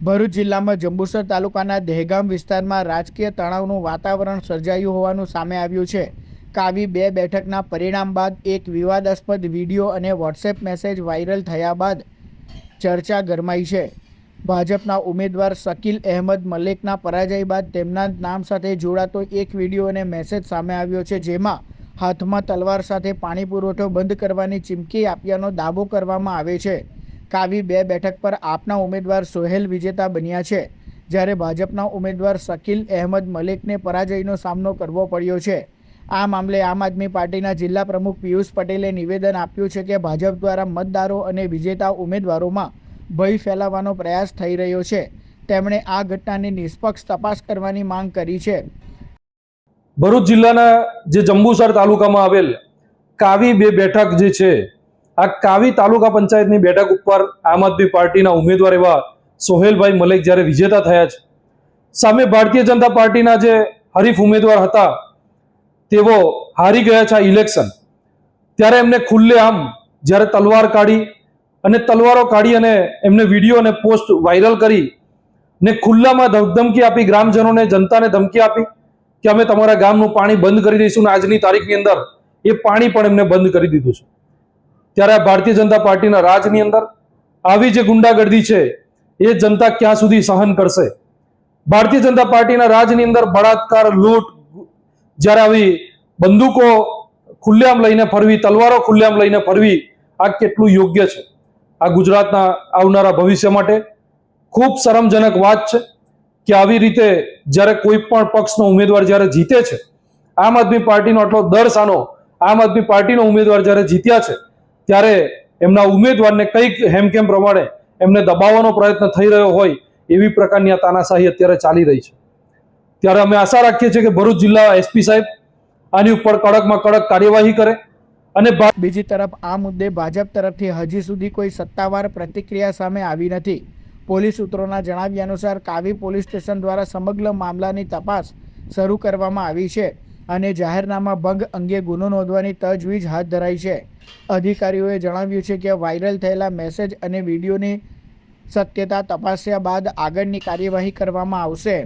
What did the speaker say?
ભરૂચ જિલ્લામાં જંબુસર તાલુકાના દહેગામ વિસ્તારમાં રાજકીય તણાવનું વાતાવરણ સર્જાયું હોવાનું સામે આવ્યું છે। કાવી 2 બેઠકના પરિણામ બાદ એક વિવાદાસ્પદ વિડીયો અને વોટ્સએપ મેસેજ વાયરલ થયા બાદ ચર્ચા ગરમાઈ છે। ભાજપના ઉમેદવાર શકીલ અહેમદ મલેકના પરાજય બાદ તેમના નામ સાથે જોડાતો એક વિડીયો અને મેસેજ સામે આવ્યો છે, જેમાં હાથમાં તલવાર સાથે પાણી પુરવઠો બંધ કરવાની ચીમકી આપ્યાનો દાવો કરવામાં આવે છે। કાવી 2 બેઠક પર આપના ઉમેદવાર સોહેલ વિજેતા બન્યા છે, જ્યારે ભાજપના ઉમેદવાર શકીલ અહેમદ મલેકને પરાજયનો સામનો કરવો પડ્યો છે। આ મામલે આમ આદમી પાર્ટીના જિલ્લા પ્રમુખ પિયુષ પટેલે નિવેદન આપ્યું છે કે ભાજપ દ્વારા મતદારો અને વિજેતા ઉમેદવારોમાં ભય ફેલાવવાનો પ્રયાસ થઈ રહ્યો છે। તેમણે આ ઘટનાની નિષ્પક્ષ તપાસ કરવાની માંગ કરી છે। ભરૂચ જિલ્લાના જે જંબુસર તાલુકામાં આવેલ કાવી 2 બેઠક જે છે, આ કાવી તાલુકા પંચાયતની બેઠક ઉપર આમ આદમી પાર્ટીના ઉમેદવાર એવા સોહેલભાઈ મલેક જ્યારે વિજેતા થયા છે, સામે ભારતીય જનતા પાર્ટીના જે હરીફ ઉમેદવાર હતા તેઓ હારી ગયા છે આ ઇલેક્શન। ત્યારે એમને ખુલ્લેઆમ જ્યારે તલવાર કાઢી અને તલવારો કાઢી અને એમને વિડીયો અને પોસ્ટ વાયરલ કરી ને ખુલ્લામાં ધમકી આપી, ગ્રામજનોને, જનતાને ધમકી આપી કે અમે તમારા ગામનું પાણી બંધ કરી દઈશું, ને આજની તારીખની અંદર એ પાણી પણ એમને બંધ કરી દીધું છે। ત્યારે ભારતીય જનતા પાર્ટીના રાજની અંદર આવી જે ગુંડાગર્દી છે એ જનતા ક્યાં સુધી સહન કરશે? ભારતીય જનતા પાર્ટીના રાજની અંદર બળાત્કાર, લૂંટ, જ્યારે આવી બંદૂકો ખુલ્લેઆમ લઈને ફરવી, તલવારો ખુલ્લેઆમ લઈને ફરવી, આ કેટલું યોગ્ય છે? આ ગુજરાતના આવનારા ભવિષ્ય માટે ખૂબ શરમજનક વાત છે કે આવી રીતે જ્યારે કોઈ પણ પક્ષનો ઉમેદવાર જ્યારે જીતે છે, આમ આદમી પાર્ટીનો આટલો દર સાનો આમ આદમી પાર્ટીનો ઉમેદવાર જ્યારે જીત્યા છે, ત્યારે એમના ઉમેદવારને કંઈક હેમખેમ પ્રમાણે એમને દબાવવાનો પ્રયત્ન થઈ રહ્યો હોય એવી પ્રકારની આ તાનાશાહી અત્યારે ચાલી રહી છે। ત્યારે અમે આશા રાખીએ છીએ કે ભરૂચ જિલ્લા એસપી સાહેબ આની ઉપર કડકમાં કડક કાર્યવાહી કરે। અને બીજી તરફ આ મુદ્દે ભાજપ તરફથી હજી સુધી કોઈ સત્તાવાર પ્રતિક્રિયા સામે આવી નથી। પોલીસ સૂત્રોના જણાવ્યા અનુસાર કાવી પોલીસ સ્ટેશન દ્વારા સમગ્ર મામલાની તપાસ શરૂ કરવામાં આવી છે અને જાહેરનામા ભંગ અંગે ગુનો નોંધવાની તજવીજ હાથ ધરાઈ છે। અધિકારીઓએ જણાવ્યું છે કે વાયરલ થયેલા મેસેજ અને વિડીયોની સત્યતા તપાસ્યા બાદ આગળની કાર્યવાહી કરવામાં આવશે।